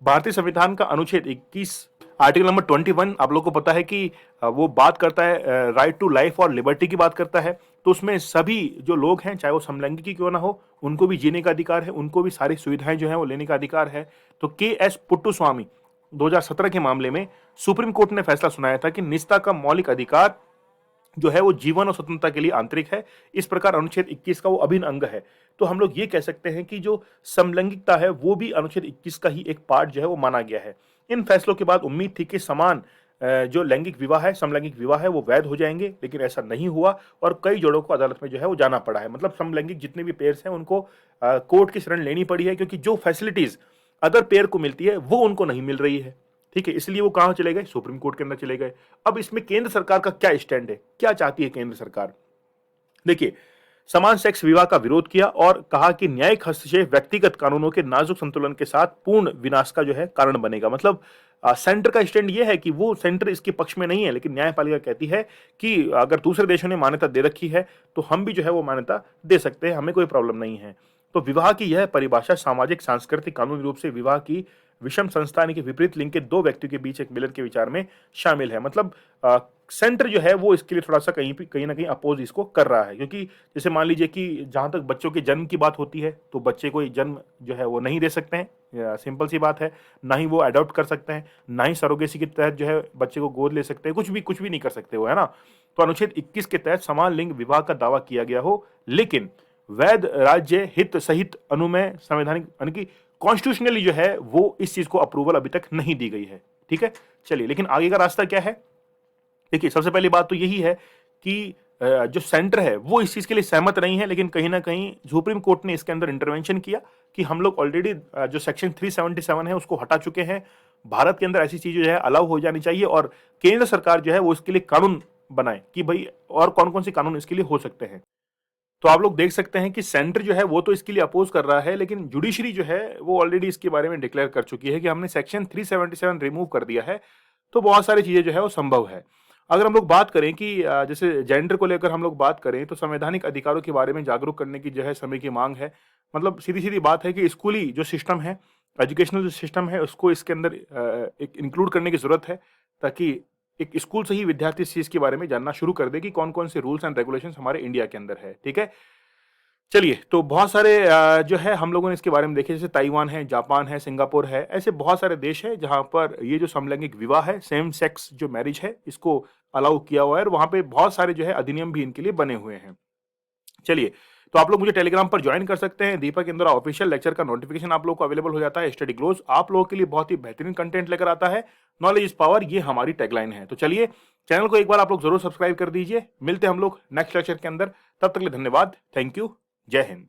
Speaker 1: भारतीय संविधान का अनुच्छेद 21 आर्टिकल नंबर 21 आप लोगों को पता है कि वो बात करता है राइट टू लाइफ और लिबर्टी की बात करता है। तो उसमें सभी जो लोग हैं चाहे वो समलैंगिक ही क्यों ना हो उनको भी जीने का अधिकार है, उनको भी सारी सुविधाएं जो है वो लेने का अधिकार है। तो के.एस. पुट्टुस्वामी 2017 के मामले में सुप्रीम कोर्ट ने फैसला सुनाया था कि निजता का मौलिक अधिकार जो है वो जीवन और स्वतंत्रता के लिए आंतरिक है। इस प्रकार अनुच्छेद 21 का वो अभिन्न अंग है। तो हम लोग ये कह सकते हैं कि जो समलैंगिकता है वो भी अनुच्छेद 21 का ही एक पार्ट जो है वो माना गया है। इन फैसलों के बाद उम्मीद थी कि समान जो लैंगिक विवाह है, समलैंगिक विवाह है, वो वैध हो जाएंगे, लेकिन ऐसा नहीं हुआ और कई जोड़ों को अदालत में जो है वो जाना पड़ा है। मतलब समलैंगिक जितने भी पेयर्स हैं उनको कोर्ट की शरण लेनी पड़ी है, क्योंकि जो फैसिलिटीज अदर पेयर को मिलती है वो उनको नहीं मिल रही है। ठीक है, इसलिए वो कहां चले गए? सुप्रीम कोर्ट के अंदर चले गए। अब इसमें केंद्र सरकार का क्या स्टैंड है, क्या चाहती है केंद्र सरकार? देखिए, समान सेक्स विवाह का विरोध किया और कहा कि न्यायिक हस्तक्षेप व्यक्तिगत कानूनों के नाजुक संतुलन के साथ पूर्ण विनाश का जो है कारण बनेगा। मतलब सेंटर का स्टैंड ये है कि वो सेंटर इसके पक्ष में नहीं है, लेकिन न्यायपालिका कहती है कि अगर दूसरे देशों ने मान्यता दे रखी है तो हम भी जो है वो मान्यता दे सकते हैं, हमें कोई प्रॉब्लम नहीं है। तो विवाह की यह परिभाषा सामाजिक, सांस्कृतिक, कानूनी रूप से विवाह की विषम संस्था यानी कि विपरीत लिंग के दो व्यक्तियों के बीच एक मिलन के विचार में शामिल है। मतलब सेंटर जो है वो इसके लिए थोड़ा सा कहीं ना कहीं अपोज इसको कर रहा है, क्योंकि जैसे मान लीजिए कि जहां तक बच्चों के जन्म की बात होती है तो बच्चे को जन्म जो है वो नहीं दे सकते हैं, सिंपल सी बात है। ना ही वो अडॉप्ट कर सकते हैं, ना ही सरोगेसी के तहत जो है बच्चे को गोद ले सकते हैं, कुछ भी नहीं कर सकते वो, है ना। तो अनुच्छेद 21 के तहत समान लिंग विवाह का दावा किया गया हो, लेकिन वैध राज्य हित सहित अनुमेय संवैधानिक यानी कि कॉन्स्टिट्यूशनली जो है वो इस चीज को अप्रूवल अभी तक नहीं दी गई है। ठीक है, चलिए, लेकिन आगे का रास्ता क्या है? देखिए, सबसे पहली बात तो यही है कि जो सेंटर है वो इस चीज के लिए सहमत नहीं है, लेकिन कहीं ना कहीं सुप्रीम कोर्ट ने इसके अंदर इंटरवेंशन किया कि हम लोग ऑलरेडी जो सेक्शन 377 है उसको हटा चुके हैं। भारत के अंदर ऐसी चीजें जो है अलाउ हो जानी चाहिए और केंद्र सरकार जो है वो इसके लिए कानून बनाए कि भाई और कौन कौन से कानून इसके लिए हो सकते हैं। तो आप लोग देख सकते हैं कि सेंटर जो है वो तो इसके लिए अपोज कर रहा है, लेकिन जुडिशरी जो है वो ऑलरेडी इसके बारे में डिक्लेयर कर चुकी है कि हमने सेक्शन 377 रिमूव कर दिया है। तो बहुत सारी चीजें जो है वो संभव है। अगर हम लोग बात करें कि जैसे जेंडर को लेकर हम लोग बात करें तो संवैधानिक अधिकारों के बारे में जागरूक करने की जो है समय की मांग है। मतलब सीधी सीधी बात है कि स्कूली जो सिस्टम है, एजुकेशनल जो सिस्टम है, उसको इसके अंदर एक इंक्लूड करने की जरूरत है, ताकि एक स्कूल से ही विद्यार्थी इस चीज के बारे में जानना शुरू कर दे कि कौन कौन से रूल्स एंड रेगुलेशंस हमारे इंडिया के अंदर है। ठीक है, चलिए, तो बहुत सारे जो है हम लोगों ने इसके बारे में देखे, जैसे ताइवान है, जापान है, सिंगापुर है, ऐसे बहुत सारे देश है जहां पर ये जो समलैंगिक विवाह है, सेम सेक्स जो मैरिज है, इसको अलाउ किया हुआ है और वहां पे बहुत सारे जो है अधिनियम भी इनके लिए बने हुए हैं। चलिए, तो आप लोग मुझे टेलीग्राम पर ज्वाइन कर सकते हैं। दीपक इंद्रा ऑफिशियल लेक्चर का नोटिफिकेशन आप लोग को अवेलेबल हो जाता है। स्टडी ग्लोस आप लोगों के लिए बहुत ही बेहतरीन कंटेंट लेकर आता है। नॉलेज इज पावर, ये हमारी टैगलाइन है। तो चलिए, चैनल को एक बार आप लोग जरूर सब्सक्राइब कर दीजिए। मिलते हैं हम लोग नेक्स्ट लेक्चर के अंदर, तब तक के लिए धन्यवाद, थैंक यू, जय हिंद।